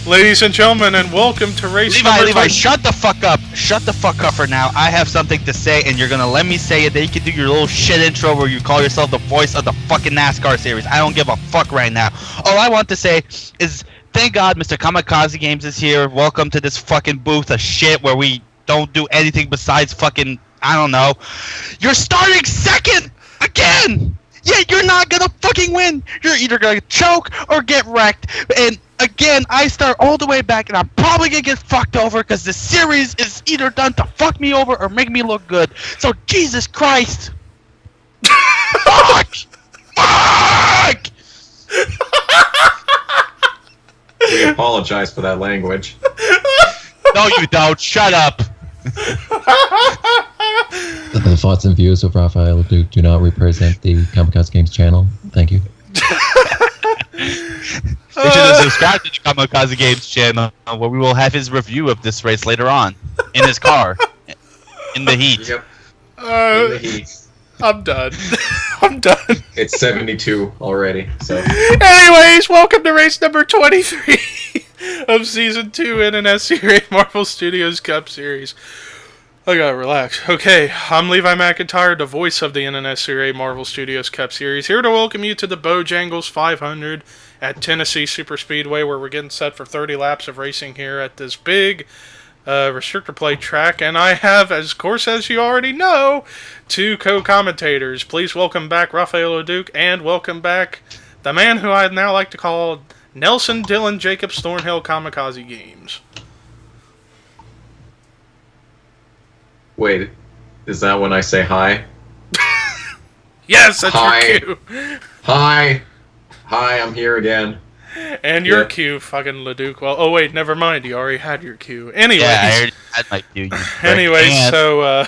Ladies and gentlemen, and welcome to race Levi, shut the fuck up. Shut the fuck up for now. I have something to say, and you're gonna let me say it. Then you can do your little shit intro where you call yourself the voice of the fucking NASCAR series. I don't give a fuck right now. All I want to say is, thank God Mr. Kamikaze Games is here. Welcome to this fucking booth of shit where we don't do anything besides fucking, I don't know. You're starting second again! Yeah, you're not gonna fucking win. You're either gonna choke or get wrecked. And again, I start all the way back, and I'm probably gonna get fucked over because the series is either done to fuck me over or make me look good. So Jesus Christ! Fuck! Fuck! We apologize for that language. No, you don't. Shut up. The thoughts and views of Raphael do not represent the Kamikaze Games channel. Thank you. Make sure to subscribe to the Kamikaze Games channel, where we will have his review of this race later on in his car, in the heat. Yep. In the heat. I'm done. I'm done. It's 72 already. So. Anyways, welcome to race number 23 of Season 2 NNSCRA Marvel Studios Cup Series. I gotta relax. Okay, I'm Levi McIntyre, the voice of the NNSCRA Marvel Studios Cup Series, here to welcome you to the Bojangles 500 at Tennessee Superspeedway, where we're getting set for 30 laps of racing here at this big restrictor plate track. And I have, as course as you already know, two co-commentators. Please welcome back Raphael O'Duke, and welcome back the man who I'd now like to call Nelson Dylan Jacobs Thornhill Kamikaze Games. Wait, is that when I say hi? Yes, that's hi. your cue. Hi, I'm here again. And your cue, fucking Leduc. Well, oh wait, never mind. You already had your cue. Anyways. Yeah, I already had my cue. Anyways, so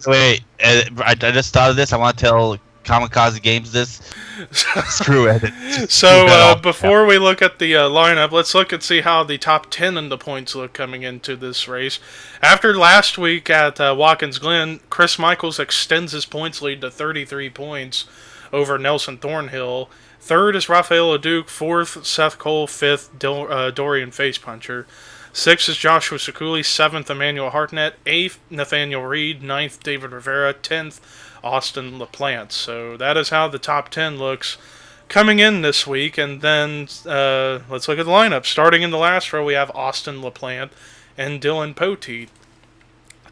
wait. I just thought of this. I want to tell Kamikaze Games this. Screw it. So before we look at the lineup, let's look and see how the top 10 in the points look coming into this race. After last week at Watkins Glen, Chris Michaels extends his points lead to 33 points over Nelson Thornhill. Third is Raphael O'Duke. Fourth, Seth Cole. Fifth, Dorian Facepuncher. Sixth is Joshua Sekuli. Seventh, Emmanuel Hartnett. Eighth, Nathaniel Reed. Ninth, David Rivera. 10th, Austin LaPlante. So that is how the top 10 looks coming in this week. And then let's look at the lineup. Starting in the last row, we have Austin LaPlante and Dylan Poteet.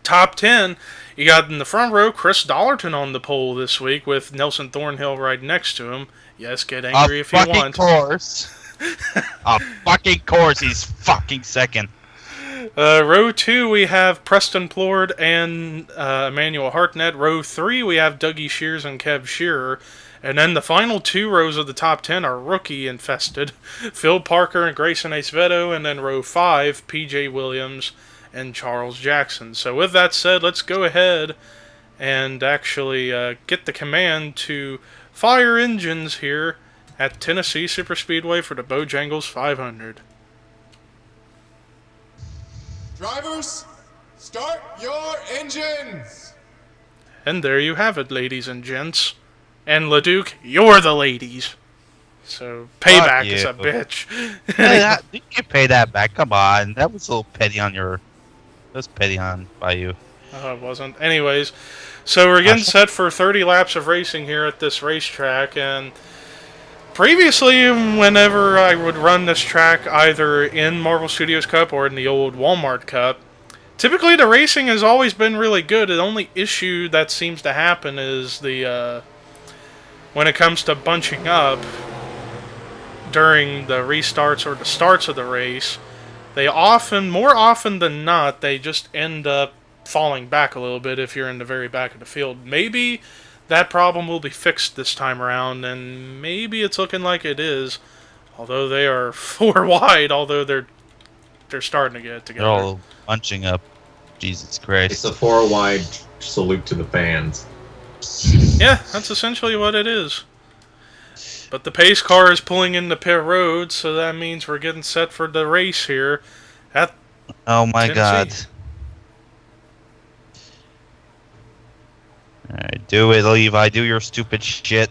Top 10, you got in the front row Chris Dollarton on the pole this week with Nelson Thornhill right next to him. Yes, get angry if you want. A fucking course, he's fucking second. Row 2, we have Preston Plord and Emmanuel Hartnett. Row 3, we have Dougie Shears and Kev Shearer. And then the final two rows of the top 10 are rookie-infested. Phil Parker and Grayson Acevedo. And then row 5, P.J. Williams and Charles Jackson. So with that said, let's go ahead and actually get the command to fire engines here at Tennessee Superspeedway for the Bojangles 500. Drivers, start your engines! And there you have it, ladies and gents. And Leduc, you're the ladies. So, payback is a bitch. You can pay that back. Come on. That was a little petty on your... That was petty by you. Oh, it wasn't. Anyways, so we're getting set for 30 laps of racing here at this racetrack. And previously, whenever I would run this track, either in Marvel Studios Cup or in the old Walmart Cup, typically the racing has always been really good. The only issue that seems to happen is the when it comes to bunching up during the restarts or the starts of the race, they more often than not, they just end up falling back a little bit if you're in the very back of the field. Maybe that problem will be fixed this time around, and maybe it's looking like it is. Although they are 4 wide, although they're starting to get it together. They're all bunching up. Jesus Christ. It's a 4 wide salute to the fans. Yeah, that's essentially what it is. But the pace car is pulling into pit road, so that means we're getting set for the race here at Oh my Tennessee. God. Alright, do it, Levi. Do your stupid shit.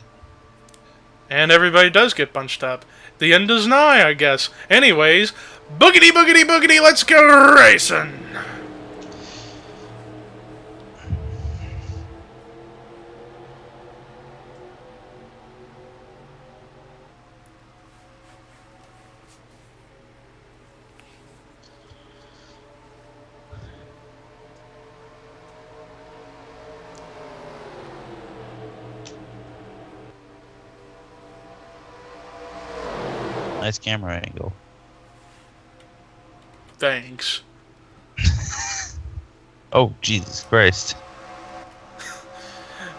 And everybody does get bunched up. The end is nigh, I guess. Anyways, boogity, boogity, boogity, let's go racing! Nice camera angle. Thanks. Oh, Jesus Christ.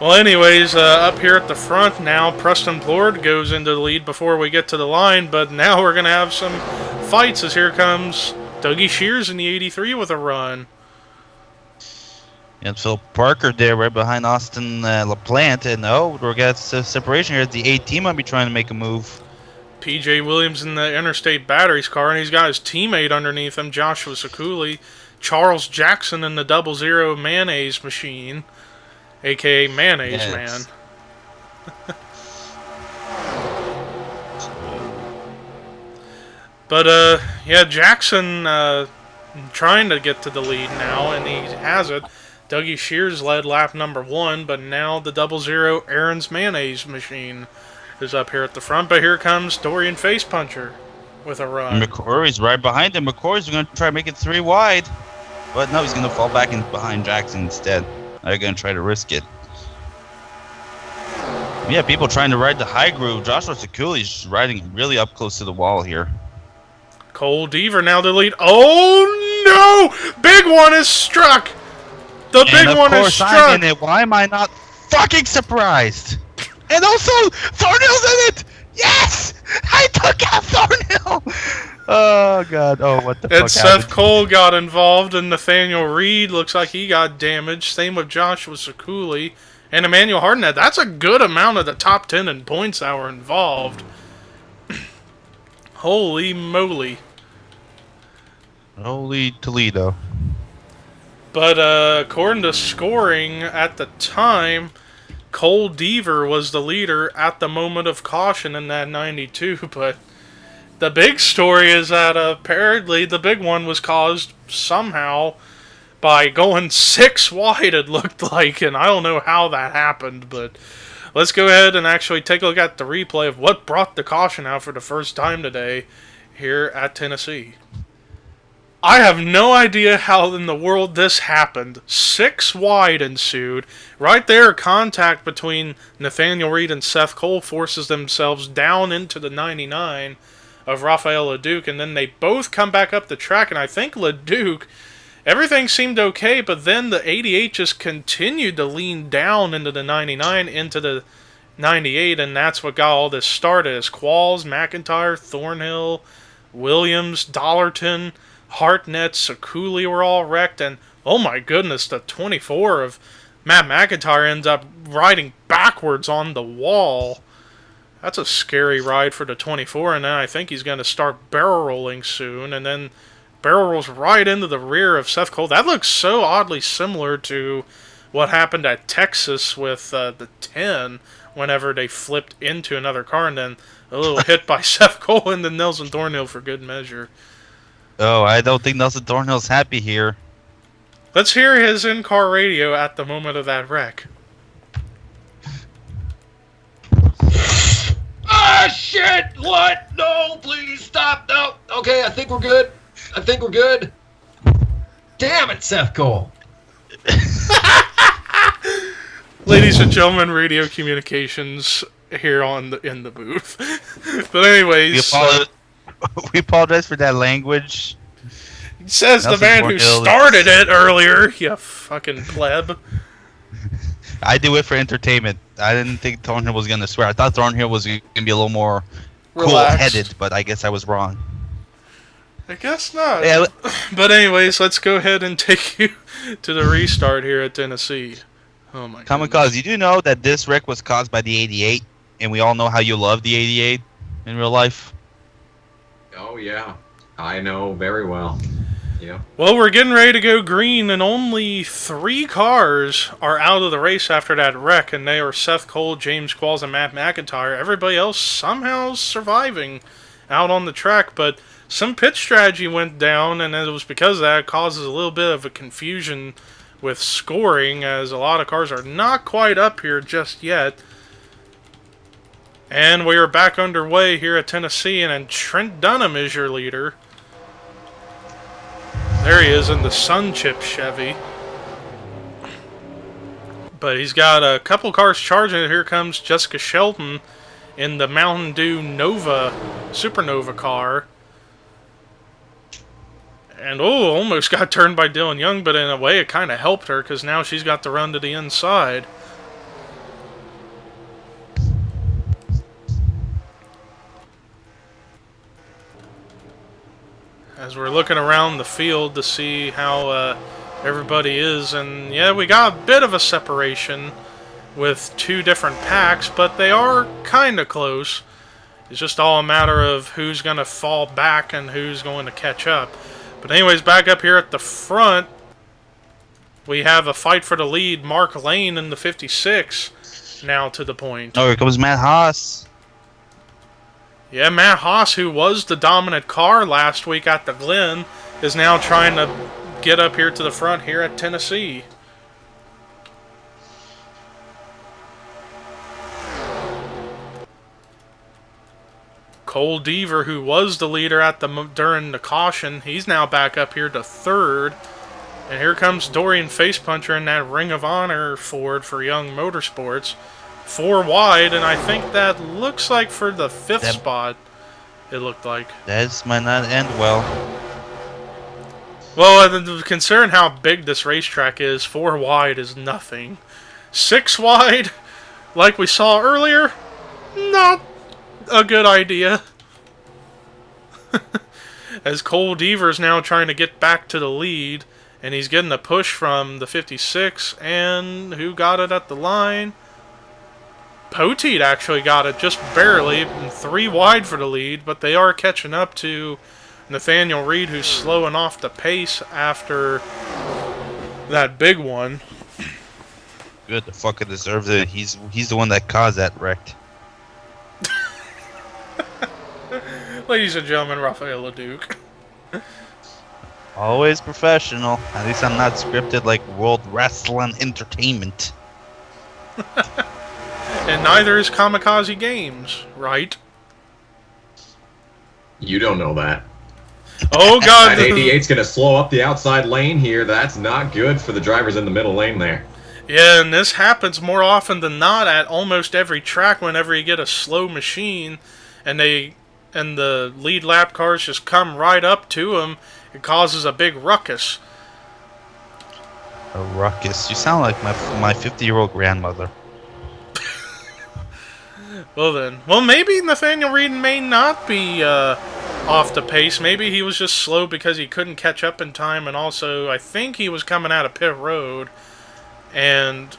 Well, anyways, up here at the front now, Preston Plord goes into the lead before we get to the line, but now we're going to have some fights as here comes Dougie Shears in the 83 with a run. And Phil Parker there right behind Austin LaPlante, and we're got separation here. The 18 might be trying to make a move. PJ Williams in the Interstate Batteries car, and he's got his teammate underneath him, Joshua Sakuli. Charles Jackson in the 00 Mayonnaise Machine, a.k.a. Mayonnaise Man. But, yeah, Jackson trying to get to the lead now, and he has it. Dougie Shears led lap number 1, but now the 00 Aaron's Mayonnaise Machine is up here at the front. But here comes Dorian Face Puncher with a run. McCrory's right behind him. McCrory's going to try to make it 3 wide. But no, he's going to fall back in behind Jackson instead. They're going to try to risk it. Yeah, people trying to ride the high groove. Joshua Sakuli's riding really up close to the wall here. Cole Deaver now the lead. Oh no! Big one is struck! The big one is struck! I'm in it. Why am I not fucking surprised? And also, Thornhill's in it! Yes! I took out Thornhill! Oh, God. Oh, what the fuck And Seth happened? Cole got involved, and Nathaniel Reed looks like he got damaged. Same with Joshua Sakuli. And Emmanuel Hardenhead. That's a good amount of the top 10 in points that were involved. Holy moly. Holy Toledo. But according to scoring at the time, Cole Deaver was the leader at the moment of caution in that 92. But the big story is that apparently the big one was caused somehow by going 6 wide, it looked like. And I don't know how that happened, but let's go ahead and actually take a look at the replay of what brought the caution out for the first time today here at Tennessee. I have no idea how in the world this happened. 6 wide ensued. Right there, contact between Nathaniel Reed and Seth Cole forces themselves down into the 99 of Rafael LeDuc, and then they both come back up the track, and I think LeDuc, everything seemed okay, but then the 88 just continued to lean down into the 99, into the 98, and that's what got all this started. As Qualls, McIntyre, Thornhill, Williams, Dollarton, Hartnett, Sakuli were all wrecked, and oh my goodness, the 24 of Matt McIntyre ends up riding backwards on the wall. That's a scary ride for the 24, and then I think he's going to start barrel rolling soon, and then barrel rolls right into the rear of Seth Cole. That looks so oddly similar to what happened at Texas with the 10, whenever they flipped into another car, and then a little hit by Seth Cole and then Nelson Thornhill for good measure. Oh, I don't think Nelson Thornhill's happy here. Let's hear his in-car radio at the moment of that wreck. Ah, shit! What? No, please stop! No. Okay, I think we're good. I think we're good. Damn it, Seth Cole. Ladies and gentlemen, radio communications here in the booth. But anyways, We apologize for that language. says the Nelson man who Thornhill started it earlier. You fucking pleb. I do it for entertainment. I didn't think Thornhill was going to swear. I thought Thornhill was going to be a little more cool-headed, but I guess I was wrong. I guess not. Yeah, But anyways, let's go ahead and take you to the restart here at Tennessee. Oh my god. Kamikaze, you do know that this wreck was caused by the 88, and we all know how you love the 88 in real life? Oh, yeah. I know very well. Yeah. Well, we're getting ready to go green, and only 3 cars are out of the race after that wreck, and they are Seth Cole, James Qualls, and Matt McIntyre. Everybody else somehow surviving out on the track, but some pit strategy went down, and it was because of that. It causes a little bit of a confusion with scoring, as a lot of cars are not quite up here just yet. And we are back underway here at Tennessee, and Trent Dunham is your leader. There he is in the Sun Chip Chevy. But he's got a couple cars charging. Here comes Jessica Shelton in the Mountain Dew Nova, Supernova car. And almost got turned by Dylan Young, but in a way it kind of helped her because now she's got to run to the inside. As we're looking around the field to see how everybody is, and yeah, we got a bit of a separation with 2 different packs, but they are kind of close. It's just all a matter of who's going to fall back and who's going to catch up. But anyways, back up here at the front, we have a fight for the lead. Mark Lane in the 56 now to the point. Oh, here comes Matt Haas. Yeah, Matt Haas, who was the dominant car last week at the Glen, is now trying to get up here to the front here at Tennessee. Cole Deaver, who was the leader at during the caution, he's now back up here to 3rd. And here comes Dorian Facepuncher in that Ring of Honor Ford for Young Motorsports. 4 wide, and I think that looks like for the 5th spot, it looked like. That might not end well. Well, considering how big this racetrack is, 4 wide is nothing. 6 wide, like we saw earlier, not a good idea. As Cole Deaver is now trying to get back to the lead, and he's getting a push from the 56, and who got it at the line? Poteet actually got it just barely, 3 wide for the lead, but they are catching up to Nathaniel Reed, who's slowing off the pace after that big one. Good, the fucker deserves it. He's the one that caused that wreck. Ladies and gentlemen, Rafael LeDuc. Always professional. At least I'm not scripted like World Wrestling Entertainment. And neither is Kamikaze Games, right? You don't know that. Oh, God. That 88's going to slow up the outside lane here. That's not good for the drivers in the middle lane there. Yeah, and this happens more often than not at almost every track whenever you get a slow machine and the lead lap cars just come right up to them. It causes a big ruckus. A ruckus. You sound like my 50-year-old grandmother. Well then. Well, maybe Nathaniel Reed may not be off the pace. Maybe he was just slow because he couldn't catch up in time, and also I think he was coming out of pit road and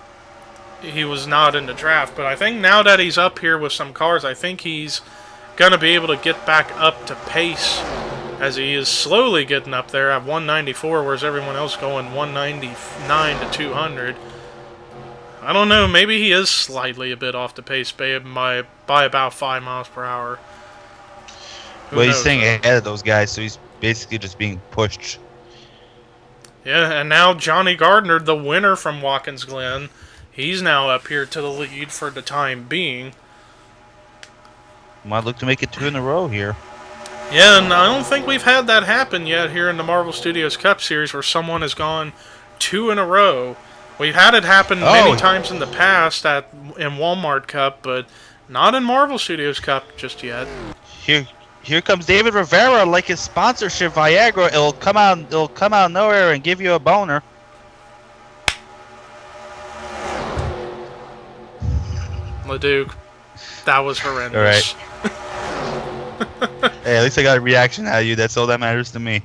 he was not in the draft. But I think now that he's up here with some cars, I think he's going to be able to get back up to pace, as he is slowly getting up there at 194, whereas everyone else going 199 to 200. I don't know, maybe he is slightly a bit off the pace by about 5 miles per hour. Well, he's staying ahead of those guys, so he's basically just being pushed. Yeah, and now Johnny Gardner, the winner from Watkins Glen, he's now up here to the lead for the time being. Might look to make it 2 in a row here. Yeah, and I don't think we've had that happen yet here in the Marvel Studios Cup Series where someone has gone 2 in a row. We've had it happen many times in the past in Walmart Cup, but not in Marvel Studios Cup just yet. Here comes David Rivera, like his sponsorship Viagra. It'll come out of nowhere and give you a boner. LeDuc, that was horrendous. All right. Hey, at least I got a reaction out of you. That's all that matters to me.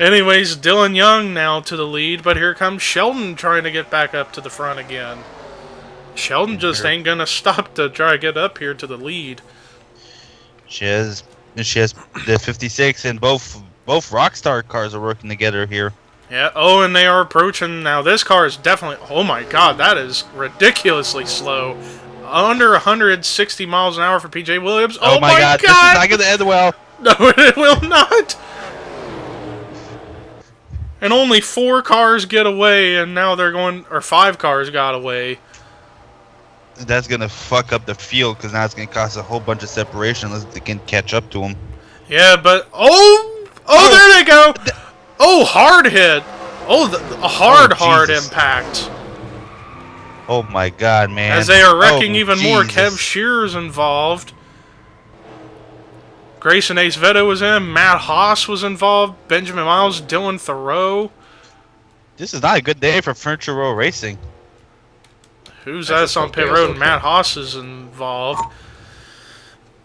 Anyways, Dylan Young now to the lead, but here comes Sheldon trying to get back up to the front again. Sheldon just ain't gonna stop to try to get up here to the lead. She has the 56 in both Both Rockstar cars are working together here. Yeah. Oh, and they are approaching now. This car is definitely. Oh my God, that is ridiculously slow. Under 160 miles an hour for PJ Williams. Oh Oh my my God, this is God! not gonna end well. No, it will not. And only 4 cars get away, and now they're going, or 5 cars got away. That's gonna fuck up the field because now it's gonna cause a whole bunch of separation unless they can catch up to him. Yeah, but there they go. Oh, hard hit. Oh, a hard Jesus. impact. Oh my God, man! As they are wrecking Oh, even more. Jesus. Kev Shearer's involved. Grayson Ace Veto was in. Matt Haas was involved. Benjamin Miles, Dylan Thoreau. This is not a good day for Furniture Row Racing. Who's That's that on pit okay, road? that's And Matt Haas is involved.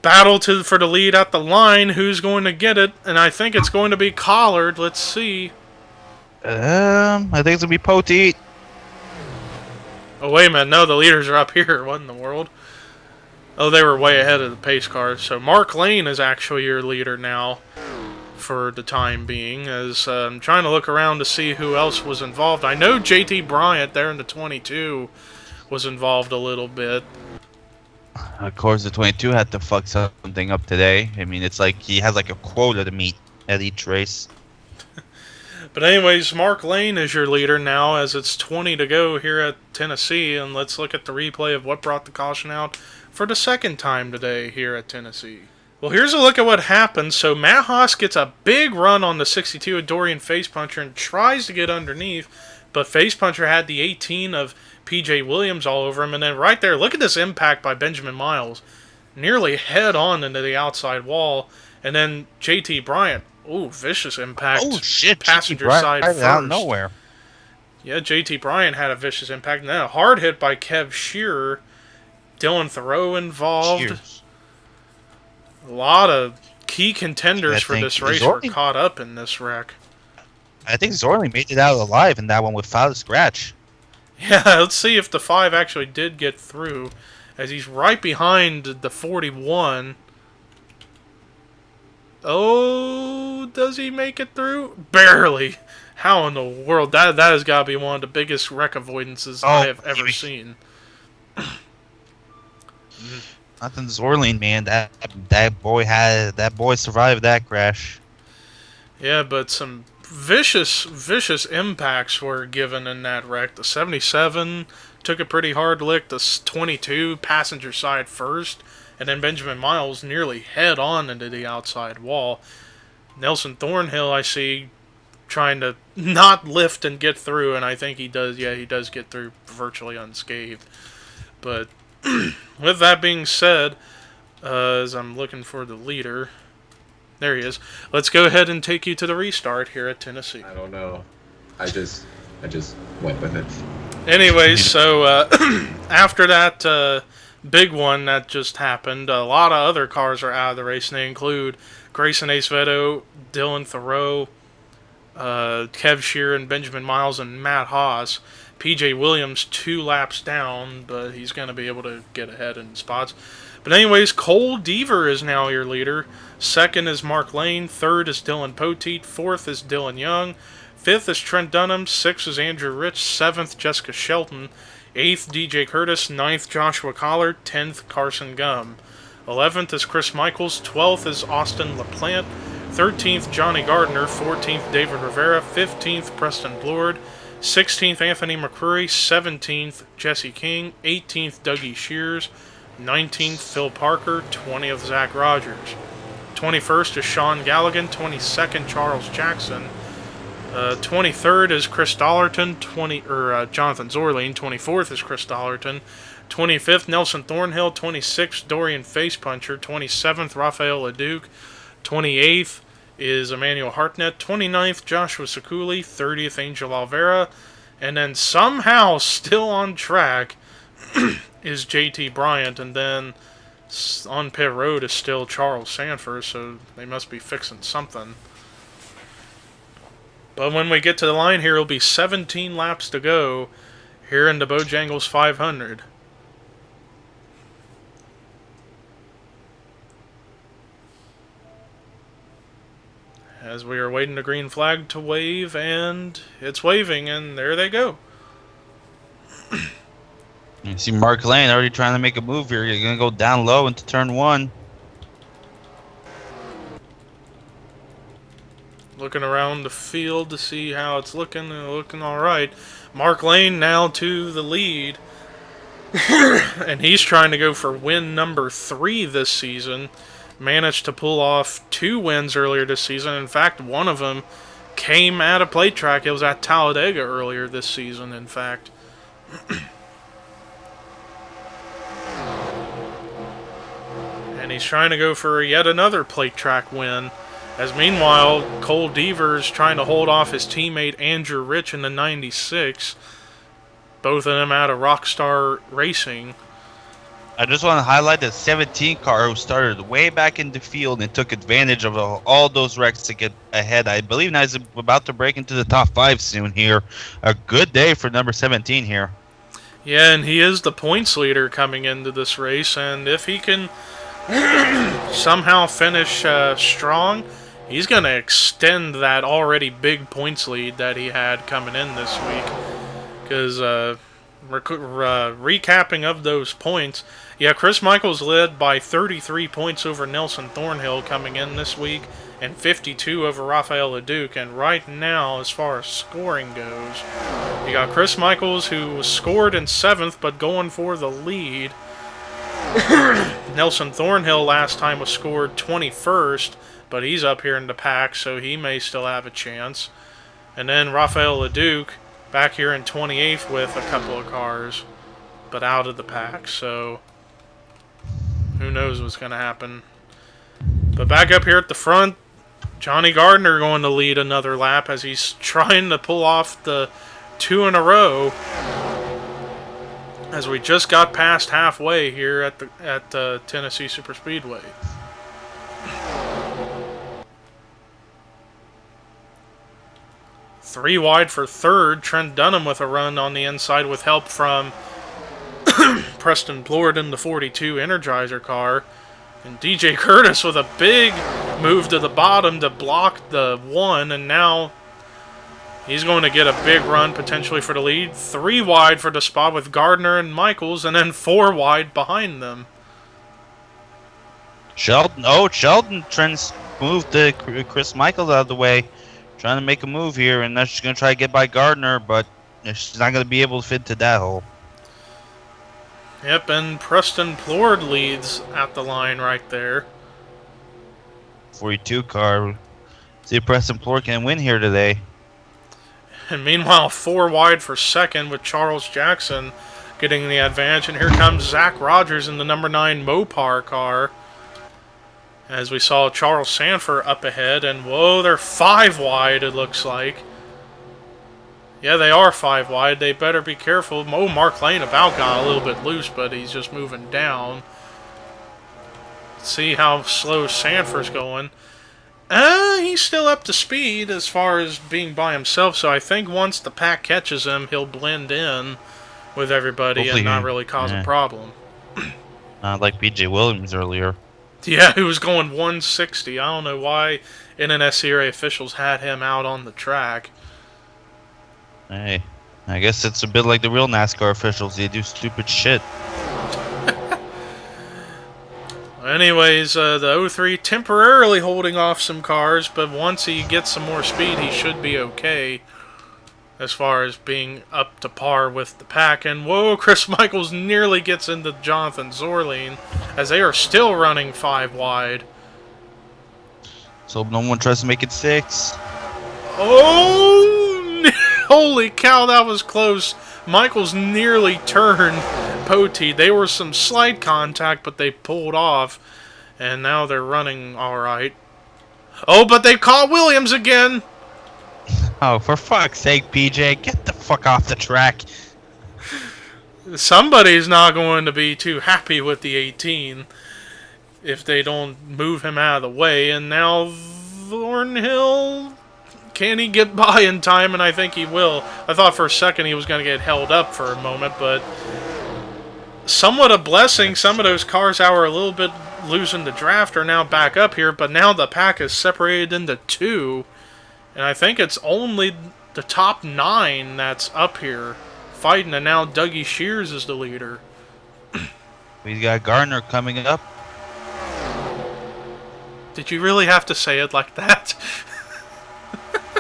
Battle for the lead at the line. Who's going to get it? And I think it's going to be Collard. Let's see. I think it's gonna be Poteet. Oh, wait a minute. No, the leaders are up here. What in the world? Oh, they were way ahead of the pace car. So Mark Lane is actually your leader now for the time being. As I'm trying to look around to see who else was involved. I know JT Bryant there in the 22 was involved a little bit. Of course, the 22 had to fuck something up today. I mean, it's like he has like a quota to meet at each race. But anyways, Mark Lane is your leader now as it's 20 to go here at Tennessee. And let's look at the replay of what brought the caution out for the second time today here at Tennessee. Well, here's a look at what happened. So Matt Haas gets a big run on the 62 of Dorian Facepuncher and tries to get underneath. But Facepuncher had the 18 of PJ Williams all over him. And then right there, look at this impact by Benjamin Miles. Nearly head on into the outside wall. And then JT Bryant. Ooh, vicious impact. Oh shit! Passenger Right side first. out of nowhere. Yeah, JT Bryant had a vicious impact. And then a hard hit by Kev Shearer. Dylan Thoreau involved. Cheers. A lot of key contenders I for think this race were Zorley- caught up in this wreck. I think Zorley made it out alive in that one without a scratch. Yeah, let's see if the 5 actually did get through. As he's right behind the 41. Oh, does he make it through? Barely. How in the world? That has got to be one of the biggest wreck avoidances I have ever maybe. seen. Nothing Zorley, man. That boy survived that crash. Yeah, but some vicious impacts were given in that wreck. The 77 took a pretty hard lick. The 22 passenger side first. And then Benjamin Miles nearly head on into the outside wall. Nelson Thornhill, I see, trying to not lift and get through. And I think he does. Yeah, he does get through virtually unscathed. But with that being said, as I'm looking for the leader, there he is. Let's go ahead and take you to the restart here at Tennessee. I don't know. I just went with it. Anyways, so after that big one that just happened, a lot of other cars are out of the race, and they include Grayson Ace Veto, Dylan Thoreau, Kev Shearer, and Benjamin Miles, and Matt Haas. PJ Williams 2 laps down, but he's going to be able to get ahead in spots. But anyways, Cole Deaver is now your leader. Second is Mark Lane. Third is Dylan Poteet. Fourth is Dylan Young. Fifth is Trent Dunham. Sixth is Andrew Rich. Seventh, Jessica Shelton. 8th, DJ Curtis. 9th, Joshua Collard. 10th, Carson Gum. 11th is Chris Michaels. 12th is Austin LaPlante. 13th, Johnny Gardner. 14th, David Rivera. 15th, Preston Blord. 16th, Anthony McCrory. 17th, Jesse King. 18th, Dougie Shears. 19th, Phil Parker. 20th, Zach Rogers. 21st is Sean Galligan. 22nd, Charles Jackson. 23rd is Chris Dollarton. Jonathan Zorline. 24th is Chris Dollarton. 25th, Nelson Thornhill. 26th, Dorian Facepuncher. 27th, Rafael Leduc. 28th is Emmanuel Hartnett. 29th, Joshua Sakuli. 30th, Angel Alvera. And then somehow still on track is JT Bryant. And then on pit road is still Charles Sanford. So they must be fixing something. But when we get to the line here, it'll be 17 laps to go here in the Bojangles 500. as we are waiting the green flag to wave, and it's waving, and there they go. You see Mark Lane already trying to make a move here. You're going to go down low into turn 1. Looking around the field to see how it's looking, and looking all right. Mark Lane now to the lead. And he's trying to go for win number 3 this season. Managed to pull off 2 wins earlier this season. In fact, one of them came at a plate track. It was at Talladega earlier this season, in fact. And he's trying to go for yet another plate track win. As meanwhile, Cole Devers trying to hold off his teammate Andrew Rich in the 96. Both of them out of Rockstar Racing. I just want to highlight the 17 car who started way back in the field and took advantage of all those wrecks to get ahead. I believe now he's about to break into the top 5 soon here. A good day for number 17 here. Yeah, and he is the points leader coming into this race. And if he can somehow finish strong, he's going to extend that already big points lead that he had coming in this week. Because recapping of those points, yeah, Chris Michaels led by 33 points over Nelson Thornhill coming in this week, and 52 over Rafael LeDuc. And right now, as far as scoring goes, you got Chris Michaels, who was scored in 7th, but going for the lead. Nelson Thornhill last time was scored 21st, but he's up here in the pack, so he may still have a chance. And then Rafael LeDuc back here in 28th with a couple of cars, but out of the pack, so who knows what's going to happen. But back up here at the front, Johnny Gardner going to lead another lap as he's trying to pull off the 2 in a row. As we just got past halfway here at the Tennessee Superspeedway. Three wide for third. Trent Dunham with a run on the inside with help from Preston Plord in the 42 Energizer car. And DJ Curtis with a big move to the bottom to block the 1. And now he's going to get a big run potentially for the lead. 3 wide for the spot with Gardner and Michaels. And then 4 wide behind them. Sheldon Trent's moved Chris Michaels out of the way. Trying to make a move here, and that's just going to try to get by Gardner, but she's not going to be able to fit into that hole. Yep, and Preston Plord leads at the line right there. 42 car. See if Preston Plord can win here today. And meanwhile, 4 wide for second with Charles Jackson getting the advantage. And here comes Zach Rogers in the number 9 Mopar car. As we saw Charles Sanford up ahead, and whoa, they're 5 wide, it looks like. Yeah, they are 5 wide. They better be careful. Mark Lane about got a little bit loose, but he's just moving down. Let's see how slow Sanford's going. He's still up to speed as far as being by himself, so I think once the pack catches him, he'll blend in with everybody Hopefully, and not really cause a problem. Like BJ Williams earlier. Yeah, he was going 160. I don't know why NNSCRA officials had him out on the track. Hey, I guess it's a bit like the real NASCAR officials. They do stupid shit. Anyways, the 03 temporarily holding off some cars, but once he gets some more speed, he should be okay as far as being up to par with the pack. And whoa, Chris Michaels nearly gets into Jonathan Zorlene as they are still running 5 wide. So no one tries to make it 6. Oh, holy cow, that was close. Michaels nearly turned Poti. They were some slight contact, but they pulled off. And now they're running alright. Oh, but they caught Williams again. Oh, for fuck's sake, PJ, get the fuck off the track. Somebody's not going to be too happy with the 18 if they don't move him out of the way. And now Thornhill, can he get by in time? And I think he will. I thought for a second he was going to get held up for a moment, but somewhat a blessing. Some of those cars that were a little bit losing the draft are now back up here, but now the pack is separated into two, and I think it's only the top 9 that's up here fighting, and now Dougie Shears is the leader. We got Gardner coming up. Did you really have to say it like that?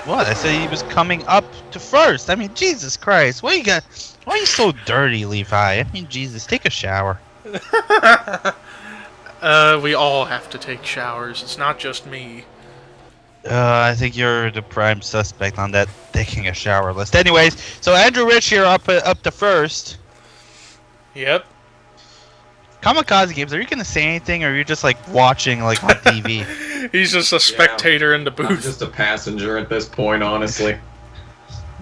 What? I said he was coming up to first. I mean, Jesus Christ. Why are you so dirty, Levi? I mean, Jesus, take a shower. We all have to take showers. It's not just me. I think you're the prime suspect on that taking a shower list. Anyways, so Andrew Rich here up to first. Yep. Kamikaze Games, are you going to say anything, or are you just, like, watching, like, on TV? He's just a spectator in the I'm booth. just a passenger at this point, honestly.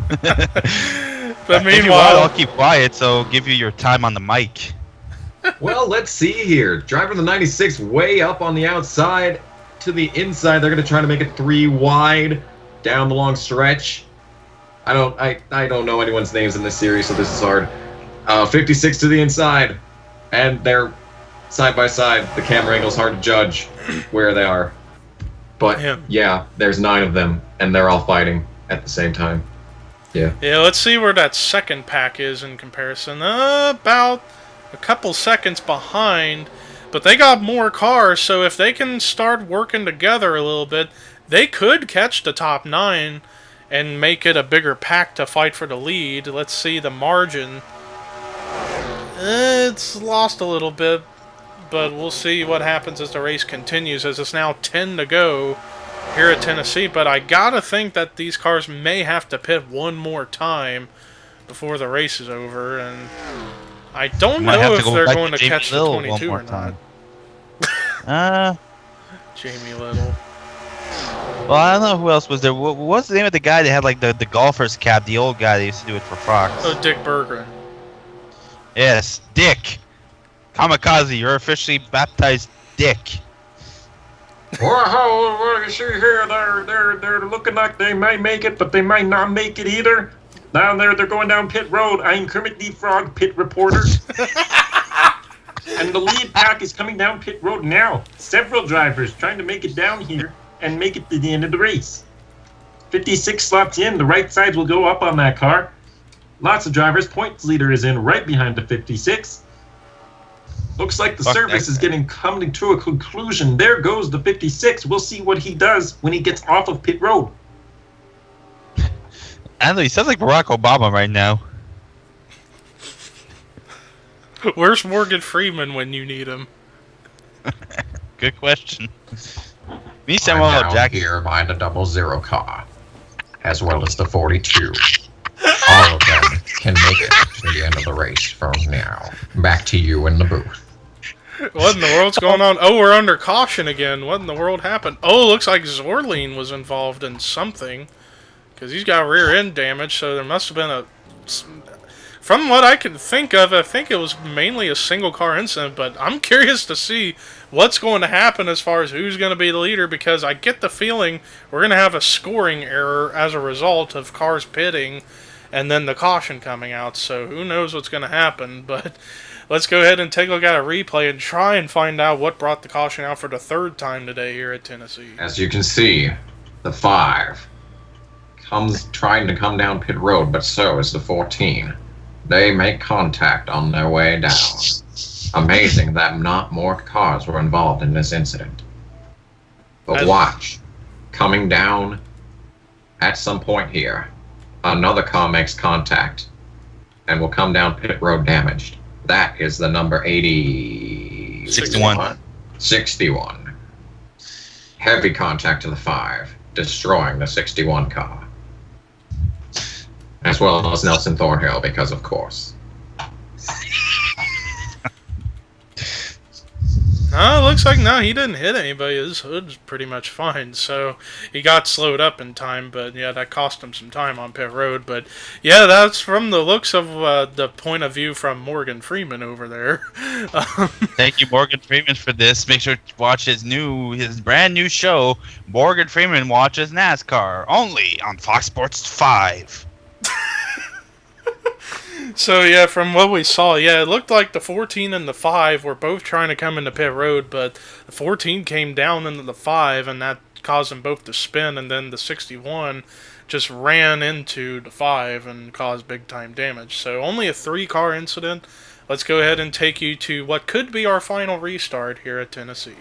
But If you want, meanwhile, I'll keep quiet, so give you your time on the mic. Well, let's see here. Driver the 96 way up on the outside to the inside. They're going to try to make it 3 wide down the long stretch. I don't know anyone's names in this series, so this is hard. 56 to the inside. And they're side by side. The camera angle's hard to judge where they are. But yeah, there's 9 of them, and they're all fighting at the same time. Yeah. Yeah, let's see where that second pack is in comparison. About a couple seconds behind, but they got more cars, so if they can start working together a little bit, they could catch the top 9 and make it a bigger pack to fight for the lead. Let's see the margin. It's lost a little bit, but we'll see what happens as the race continues, as it's now 10 to go here at Tennessee. But I gotta think that these cars may have to pit one more time before the race is over, and I don't know if they're going to catch the 22 or not. Jamie Little. Well, I don't know who else was there. What's the name of the guy that had, like, the golfer's cap, the old guy that used to do it for Fox? Oh, Dick Berggren. Yes, Dick. Kamikaze, you're officially baptized Dick. Well, what you see here, they're looking like they might make it, but they might not make it either. Down there, they're going down pit road. I'm Kermit the Frog, pit reporter. And the lead pack is coming down pit road now. Several drivers trying to make it down here and make it to the end of the race. 56 slots in. The right sides will go up on that car. Lots of drivers. Points leader is in right behind the 56. Looks like the service is coming to a conclusion. There goes the 56. We'll see what he does when he gets off of pit road. I don't know, he sounds like Barack Obama right now. Where's Morgan Freeman when you need him? Good question. Me, I'm Samuel down Jack here by the 00 car, as well as the 42. All of them can make it to the end of the race from now. Back to you in the booth. What in the world's going on? Oh, we're under caution again. What in the world happened? Oh, looks like Zorline was involved in something, because he's got rear end damage, so there must have been a... From what I can think of, I think it was mainly a single car incident, but I'm curious to see what's going to happen as far as who's going to be the leader, because I get the feeling we're going to have a scoring error as a result of cars pitting and then the caution coming out, so who knows what's going to happen. But let's go ahead and take a look at a replay and try and find out what brought the caution out for the 3rd time today here at Tennessee. As you can see, the 5 comes trying to come down pit road, but so is the 14. They make contact on their way down. Amazing that not more cars were involved in this incident. But watch, coming down at some point here, another car makes contact and will come down pit road damaged. That is the number 61. 61. Heavy contact to the 5, destroying the 61 car. As well as Nelson Thornhill, because of course. No, it looks like he didn't hit anybody. His hood's pretty much fine, so he got slowed up in time, but yeah, that cost him some time on pit road. But yeah, that's from the looks of the point of view from Morgan Freeman over there. Thank you, Morgan Freeman, for this. Make sure to watch his brand new show, Morgan Freeman Watches NASCAR, only on Fox Sports 5. So yeah, from what we saw, yeah, it looked like the 14 and the 5 were both trying to come into pit road, but the 14 came down into the 5, and that caused them both to spin, and then the 61 just ran into the 5 and caused big time damage. So only a 3-car incident. Let's go ahead and take you to what could be our final restart here at Tennessee.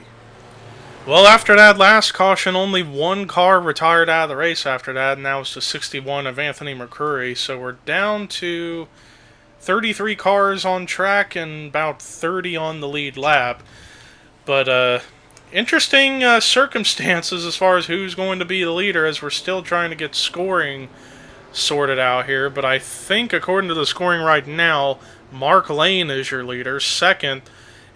Well, after that last caution, only 1 car retired out of the race after that, and that was the 61 of Anthony McCurry. So we're down to 33 cars on track and about 30 on the lead lap. But interesting circumstances as far as who's going to be the leader, as we're still trying to get scoring sorted out here. But I think according to the scoring right now, Mark Lane is your leader. Second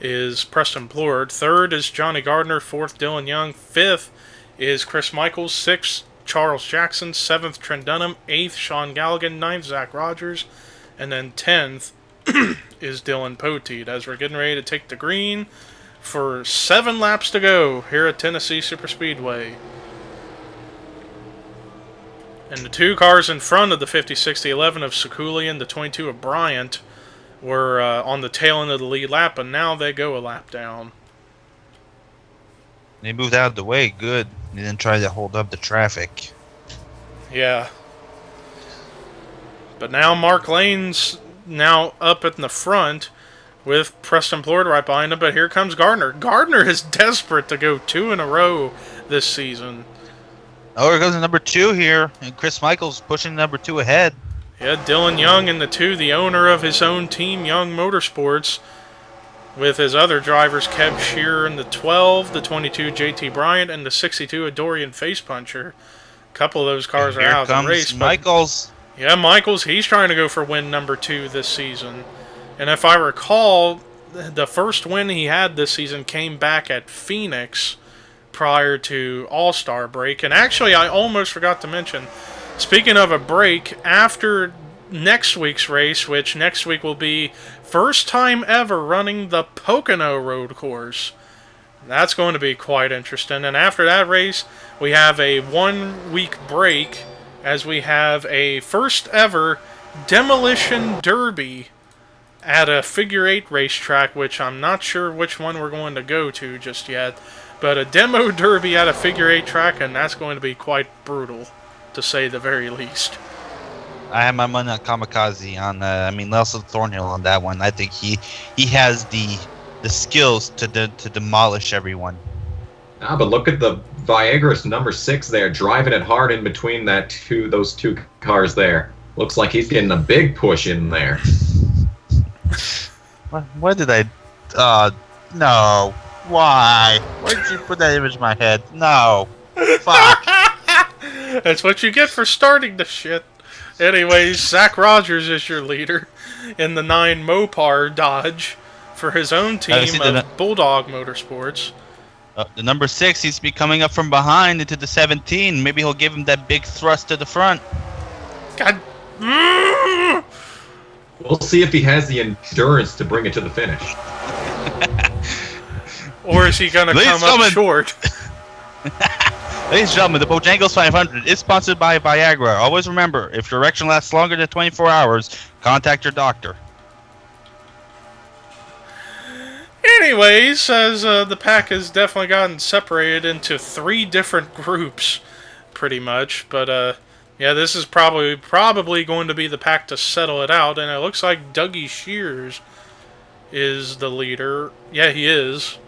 is Preston Plord. Third is Johnny Gardner. Fourth, Dylan Young. Fifth is Chris Michaels. Sixth, Charles Jackson. Seventh, Trent Dunham. Eighth, Sean Galligan. Ninth, Zach Rogers. And then 10th is Dylan Poteet, as we're getting ready to take the green for 7 laps to go here at Tennessee Superspeedway. And the 2 cars in front of the 50, 11 of Sekulian, the 22 of Bryant, were on the tail end of the lead lap, and now they go a lap down. They moved out of the way, good. They didn't try to hold up the traffic. Yeah. But now Mark Lane's now up in the front with Preston Plord right behind him, but here comes Gardner. Gardner is desperate to go 2 in a row this season. Oh, here goes the number 2 here, and Chris Michaels pushing number 2 ahead. Yeah, Dylan Young in the 2, the owner of his own team, Young Motorsports, with his other drivers, Kev Shearer in the 12, the 22, JT Bryant, and the 62, a Dorian Face Puncher. A couple of those cars are out of the race. Michaels. Yeah, Michaels, he's trying to go for win number 2 this season. And if I recall, the first win he had this season came back at Phoenix prior to All-Star break. And actually, I almost forgot to mention, speaking of a break, after next week's race, which next week will be first time ever running the Pocono road course. That's going to be quite interesting. And after that race, we have a 1-week break, as we have a first ever demolition derby at a figure 8 racetrack, which I'm not sure which one we're going to go to just yet, but a demo derby at a figure 8 track, and that's going to be quite brutal, to say the very least. I have my money on Kamikaze on Nelson Thornhill on that one. I think he has the skills to demolish everyone. Ah, but look at the Viagra's number 6 there, driving it hard in between those 2 cars there. Looks like he's getting a big push in there. What did I... no. Why? Why did you put that image in my head? No. Fuck. That's what you get for starting the shit. Anyways, Zach Rogers is your leader in the 9 Mopar Dodge for his own team of Bulldog Motorsports. The number 6, he's be coming up from behind into the 17. Maybe he'll give him that big thrust to the front. God. We'll see if he has the endurance to bring it to the finish. Or is he going to come up short? Ladies and gentlemen, the Bojangles 500 is sponsored by Viagra. Always remember, if your erection lasts longer than 24 hours, contact your doctor. Anyways, as the pack has definitely gotten separated into 3 different groups, pretty much. But yeah, this is probably going to be the pack to settle it out. And it looks like Dougie Shears is the leader. Yeah, he is.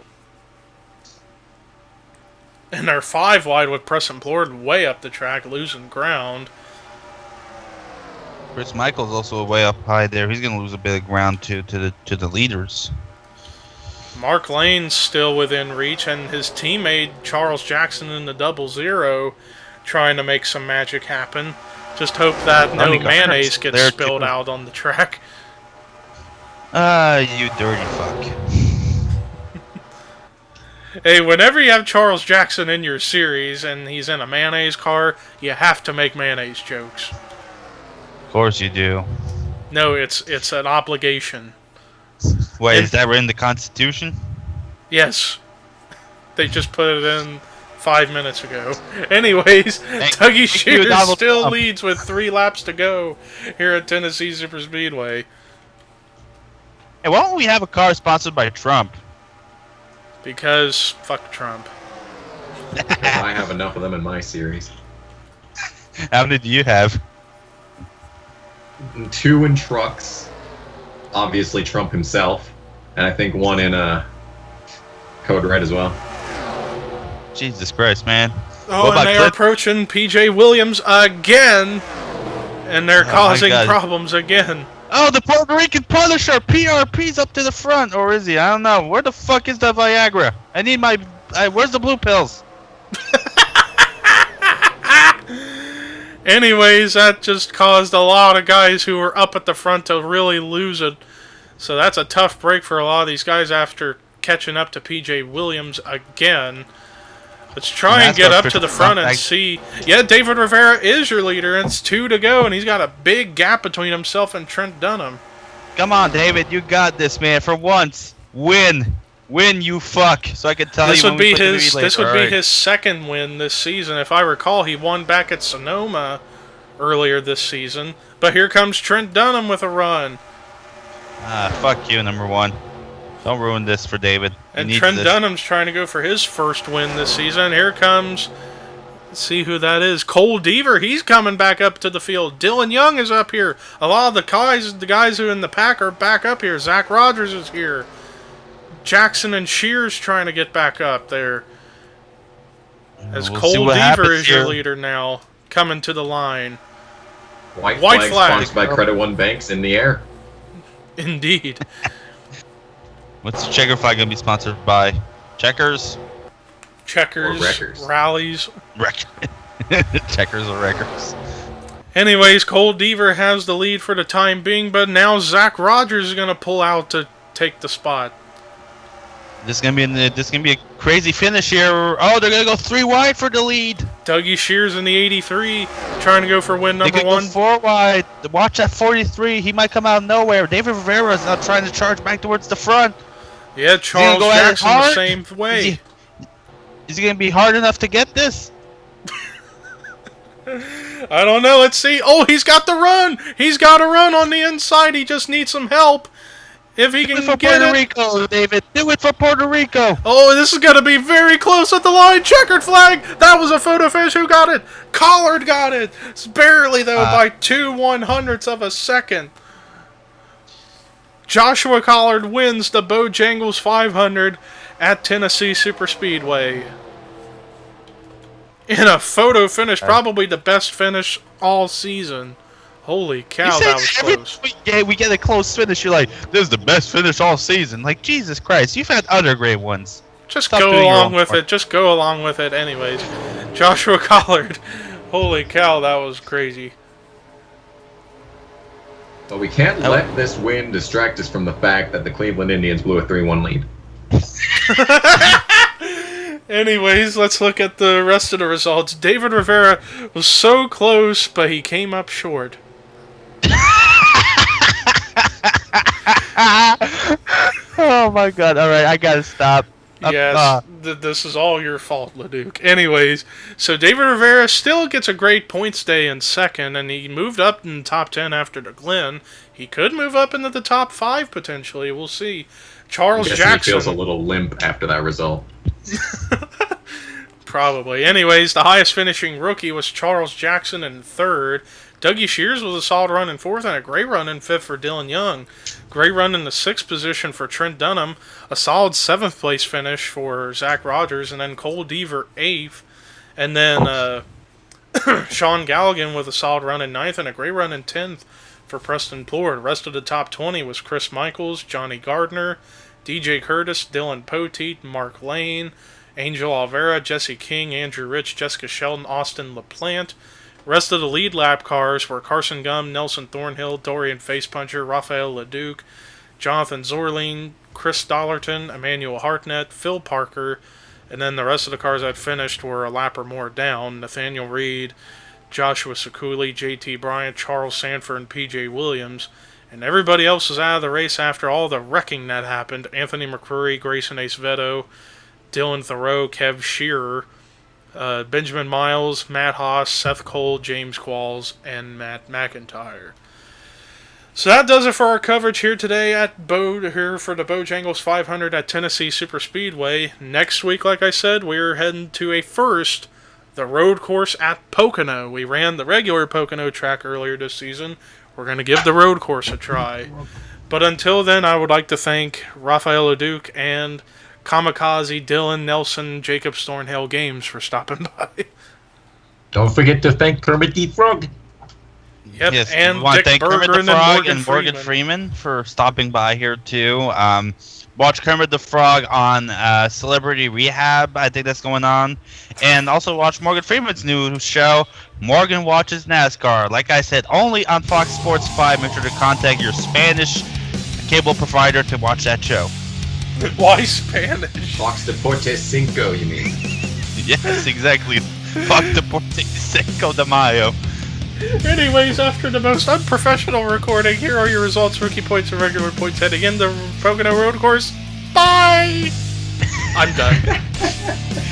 And they're 5 wide with Preston Plord way up the track, losing ground. Chris Michaels also way up high there. He's going to lose a bit of ground to the leaders. Mark Lane's still within reach, and his teammate Charles Jackson in the 00 trying to make some magic happen. Just hope that no mayonnaise gets spilled out on the track. You dirty fuck. Hey, whenever you have Charles Jackson in your series and he's in a mayonnaise car, you have to make mayonnaise jokes. Of course you do. No, it's an obligation. Wait, is that in the Constitution? Yes. They just put it in 5 minutes ago. Anyways, Dougie Shears still leads with 3 laps to go here at Tennessee Superspeedway. Hey, why don't we have a car sponsored by Trump? Because fuck Trump. Because I have enough of them in my series. How many do you have? 2 in trucks, obviously Trump himself, and I think 1 in Code Red as well. Jesus Christ, man. Oh, and they are approaching PJ Williams again, and they're causing problems again. Oh, the Puerto Rican Punisher, PRP's up to the front, or is he? I don't know. Where the fuck is the Viagra? I need my... where's the blue pills? Anyways, that just caused a lot of guys who were up at the front to really lose it. So that's a tough break for a lot of these guys after catching up to PJ Williams again. Let's try and get up to the front and see. Yeah, David Rivera is your leader. It's 2 to go, and he's got a big gap between himself and Trent Dunham. Come on, David. You got this, man. For once, win. Win, you fuck. So I can tell this you would be his. This would be his second win this season. If I recall, he won back at Sonoma earlier this season. But here comes Trent Dunham with a run. Fuck you, number 1. Don't ruin this for David. And Trent Dunham's trying to go for his first win this season. Here comes, let's see who that is. Cole Deaver, he's coming back up to the field. Dylan Young is up here. A lot of the guys who are in the pack are back up here. Zach Rogers is here. Jackson and Shears trying to get back up there. As Cole Deaver is your leader now, coming to the line. White flag sponsored by Credit One Banks in the air. Indeed. What's the checker flag going to be sponsored by? Checkers? Checkers. Rallies. Checkers or Wreckers. Anyways, Cole Deaver has the lead for the time being, but now Zach Rogers is going to pull out to take the spot. This is gonna be a crazy finish here. Oh, they're gonna go 3 wide for the lead. Dougie Shears in the 83, trying to go for win number 1. Go 4 wide. Watch that 43. He might come out of nowhere. David Rivera is now trying to charge back towards the front. Yeah, Charles Jackson the same way. Is he gonna be hard enough to get this? I don't know. Let's see. Oh, he's got the run. He's got a run on the inside. He just needs some help. If he can get Puerto Rico, David. Do it for Puerto Rico. Oh, this is going to be very close at the line. Checkered flag. That was a photo finish. Who got it? Collard got it. It's barely, though, by 2/100ths of a second. Joshua Collard wins the Bojangles 500 at Tennessee Superspeedway. In a photo finish, probably the best finish all season. Holy cow, that was close. We get a close finish. You're like, this is the best finish all season. Like, Jesus Christ, you've had other great ones. Just go along with it. Just go along with it anyways. Joshua Collard. Holy cow, that was crazy. But we can't let this win distract us from the fact that the Cleveland Indians blew a 3-1 lead. Anyways, let's look at the rest of the results. David Rivera was so close, but he came up short. Oh my god, alright, I gotta stop. Yes, this is all your fault, Leduc. Anyways, so David Rivera still gets a great points day in second, and he moved up in the top 10 after the Glen. He could move up into the top 5 potentially, we'll see. Charles Jackson. He feels a little limp after that result. Probably. Anyways, the highest finishing rookie was Charles Jackson in 3rd. Dougie Shears was a solid run in 4th and a great run in 5th for Dylan Young. Great run in the 6th position for Trent Dunham. A solid 7th place finish for Zach Rogers. And then Cole Deaver 8th. And then Sean Galligan with a solid run in 9th and a great run in 10th for Preston Plord. The rest of the top 20 was Chris Michaels, Johnny Gardner, DJ Curtis, Dylan Poteet, Mark Lane, Angel Alvera, Jesse King, Andrew Rich, Jessica Sheldon, Austin LaPlante. Rest of the lead lap cars were Carson Gum, Nelson Thornhill, Dorian Facepuncher, Rafael Leduc, Jonathan Zorling, Chris Dollarton, Emmanuel Hartnett, Phil Parker, and then the rest of the cars that finished were a lap or more down. Nathaniel Reed, Joshua Sekuli, JT Bryant, Charles Sanford, and PJ Williams. And everybody else was out of the race after all the wrecking that happened. Anthony McCrory, Grayson Acevedo, Dylan Thoreau, Kev Shearer, Benjamin Miles, Matt Haas, Seth Cole, James Qualls, and Matt McIntyre. So that does it for our coverage here today here for the Bojangles 500 at Tennessee Superspeedway. Next week, like I said, we're heading to the road course at Pocono. We ran the regular Pocono track earlier this season. We're going to give the road course a try. But until then, I would like to thank Rafael Leduc and Kamikaze, Dylan, Nelson, Jacob Thornhill Games for stopping by. Don't forget to thank Kermit the Frog. Yep, Yes, and we want to Dick thank Kermit Berger the and Frog then and Morgan Freeman for stopping by here too. Watch Kermit the Frog on Celebrity Rehab. I think that's going on, and also watch Morgan Freeman's new show, Morgan Watches NASCAR. Like I said, only on Fox Sports 5. Make sure to contact your Spanish cable provider to watch that show. Why Spanish? Fox Deportes Cinco, you mean? Yes, exactly. Fuck Deportes Cinco de Mayo. Anyways, after the most unprofessional recording, here are your results, rookie points, and regular points heading in the Pocono Road Course. Bye! I'm done.